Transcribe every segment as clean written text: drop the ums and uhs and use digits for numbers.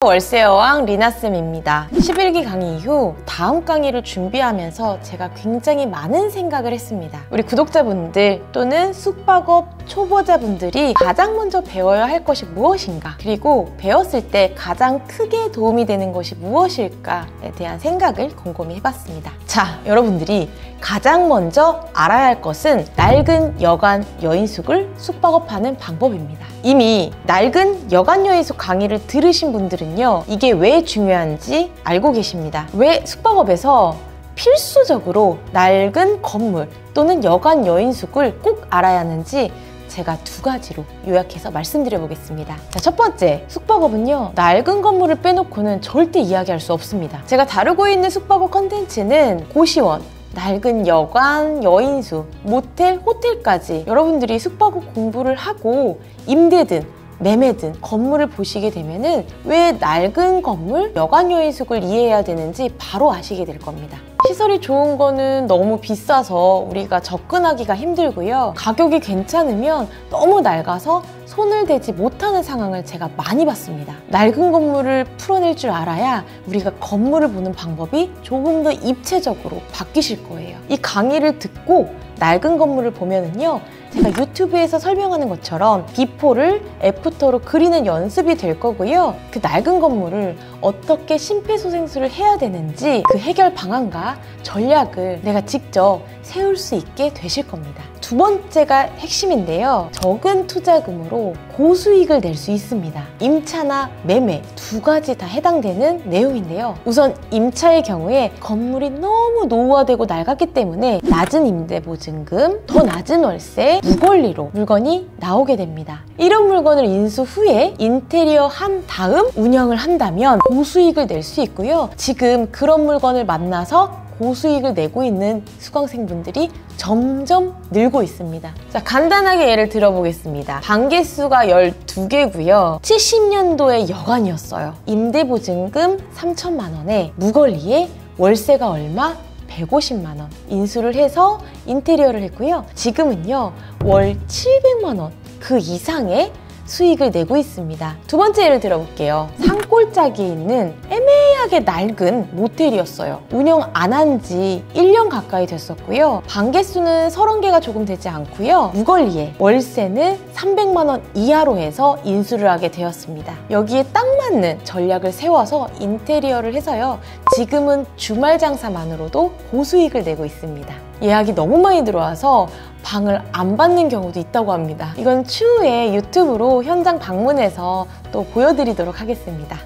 월세 여왕 리나쌤입니다. 11기 강의 이후 다음 강의를 준비하면서 제가 굉장히 많은 생각을 했습니다. 우리 구독자분들 또는 숙박업 초보자분들이 가장 먼저 배워야 할 것이 무엇인가, 그리고 배웠을 때 가장 크게 도움이 되는 것이 무엇일까에 대한 생각을 곰곰이 해봤습니다. 자, 여러분들이 가장 먼저 알아야 할 것은 낡은 여관 여인숙을 숙박업하는 방법입니다. 이미 낡은 여관 여인숙 강의를 들으신 분들은요, 이게 왜 중요한지 알고 계십니다. 왜 숙박업에서 필수적으로 낡은 건물 또는 여관 여인숙을 꼭 알아야 하는지 제가 두 가지로 요약해서 말씀드려 보겠습니다. 자, 첫 번째, 숙박업은요, 낡은 건물을 빼놓고는 절대 이야기할 수 없습니다. 제가 다루고 있는 숙박업 컨텐츠는 고시원, 낡은 여관, 여인숙, 모텔, 호텔까지 여러분들이 숙박업 공부를 하고 임대든 매매든 건물을 보시게 되면은 왜 낡은 건물, 여관 여인숙을 이해해야 되는지 바로 아시게 될 겁니다. 시설이 좋은 거는 너무 비싸서 우리가 접근하기가 힘들고요. 가격이 괜찮으면 너무 낡아서 손을 대지 못하는 상황을 제가 많이 봤습니다. 낡은 건물을 풀어낼 줄 알아야 우리가 건물을 보는 방법이 조금 더 입체적으로 바뀌실 거예요. 이 강의를 듣고 낡은 건물을 보면은요, 제가 유튜브에서 설명하는 것처럼 비포를 애프터로 그리는 연습이 될 거고요. 그 낡은 건물을 어떻게 심폐소생술을 해야 되는지 그 해결 방안과 전략을 내가 직접 세울 수 있게 되실 겁니다. 두 번째가 핵심인데요. 적은 투자금으로 고수익을 낼 수 있습니다. 임차나 매매 두 가지 다 해당되는 내용인데요. 우선 임차의 경우에 건물이 너무 노후화되고 낡았기 때문에 낮은 임대보증금, 더 낮은 월세, 무권리로 물건이 나오게 됩니다. 이런 물건을 인수 후에 인테리어 한 다음 운영을 한다면 고수익을 낼 수 있고요. 지금 그런 물건을 만나서 고수익을 내고 있는 수강생분들이 점점 늘고 있습니다. 자, 간단하게 예를 들어보겠습니다. 방 개수가 12개고요. 70년도에 여관이었어요. 임대보증금 3천만 원에 무권리에 월세가 얼마? 150만 원. 인수를 해서 인테리어를 했고요. 지금은요, 월 700만 원 그 이상의 수익을 내고 있습니다. 두 번째 예를 들어볼게요. 산골짜기에 있는 애매하게 낡은 모텔이었어요. 운영 안 한 지 1년 가까이 됐었고요. 방 개수는 30개가 조금 되지 않고요. 무권리에 월세는 300만 원 이하로 해서 인수를 하게 되었습니다. 여기에 딱 맞는 전략을 세워서 인테리어를 해서요, 지금은 주말 장사만으로도 고수익을 내고 있습니다. 예약이 너무 많이 들어와서 방을 안 받는 경우도 있다고 합니다. 이건 추후에 유튜브로 현장 방문해서 또 보여드리도록 하겠습니다.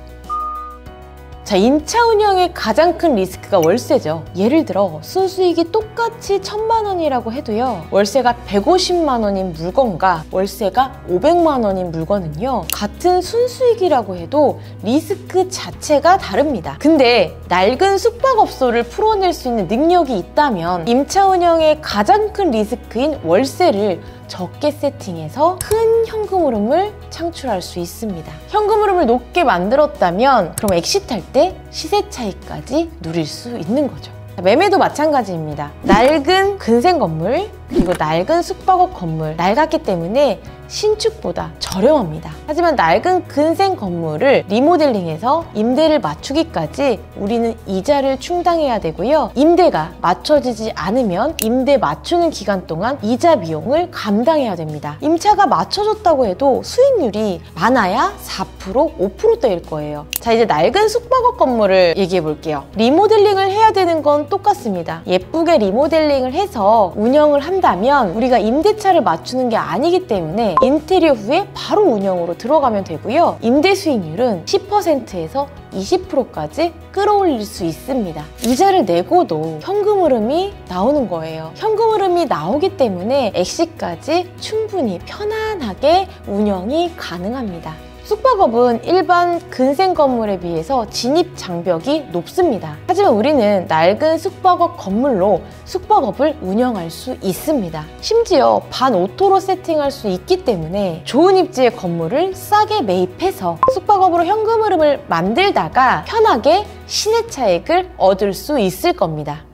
자, 임차 운영의 가장 큰 리스크가 월세죠. 예를 들어 순수익이 똑같이 1,000만 원이라고 해도요, 월세가 150만 원인 물건과 월세가 500만 원인 물건은요, 같은 순수익이라고 해도 리스크 자체가 다릅니다. 근데 낡은 숙박업소를 풀어낼 수 있는 능력이 있다면 임차 운영의 가장 큰 리스크인 월세를 적게 세팅해서 큰 현금 흐름을 창출할 수 있습니다. 현금 흐름을 높게 만들었다면 그럼 엑시트할 때 시세 차익까지 누릴 수 있는 거죠. 매매도 마찬가지입니다. 낡은 근생 건물 그리고 낡은 숙박업 건물, 낡았기 때문에 신축보다 저렴합니다. 하지만 낡은 근생 건물을 리모델링해서 임대를 맞추기까지 우리는 이자를 충당해야 되고요. 임대가 맞춰지지 않으면 임대 맞추는 기간 동안 이자 비용을 감당해야 됩니다. 임차가 맞춰졌다고 해도 수익률이 많아야 4%, 5%대일 거예요. 자, 이제 낡은 숙박업 건물을 얘기해 볼게요. 리모델링을 해야 되는 건 똑같습니다. 예쁘게 리모델링을 해서 운영을 한다면 우리가 임대차를 맞추는 게 아니기 때문에 인테리어 후에 바로 운영으로 들어가면 되고요. 임대 수익률은 10%에서 20%까지 끌어올릴 수 있습니다. 이자를 내고도 현금 흐름이 나오는 거예요. 현금 흐름이 나오기 때문에 엑시까지 충분히 편안하게 운영이 가능합니다. 숙박업은 일반 근생 건물에 비해서 진입 장벽이 높습니다. 하지만 우리는 낡은 숙박업 건물로 숙박업을 운영할 수 있습니다. 심지어 반오토로 세팅할 수 있기 때문에 좋은 입지의 건물을 싸게 매입해서 숙박업으로 현금 흐름을 만들다가 편하게 시세 차익을 얻을 수 있을 겁니다.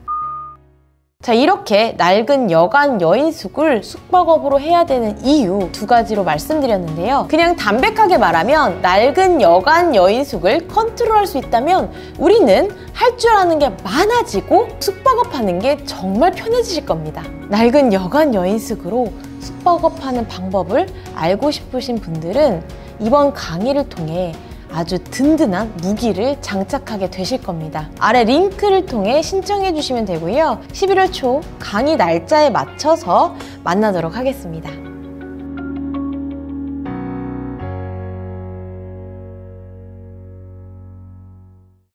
자, 이렇게 낡은 여간 여인숙을 숙박업으로 해야 되는 이유 2가지로 말씀드렸는데요. 그냥 담백하게 말하면 낡은 여간 여인숙을 컨트롤할 수 있다면 우리는 할 줄 아는 게 많아지고 숙박업 하는 게 정말 편해지실 겁니다. 낡은 여간 여인숙으로 숙박업 하는 방법을 알고 싶으신 분들은 이번 강의를 통해 아주 든든한 무기를 장착하게 되실 겁니다. 아래 링크를 통해 신청해 주시면 되고요. 11월 초 강의 날짜에 맞춰서 만나도록 하겠습니다.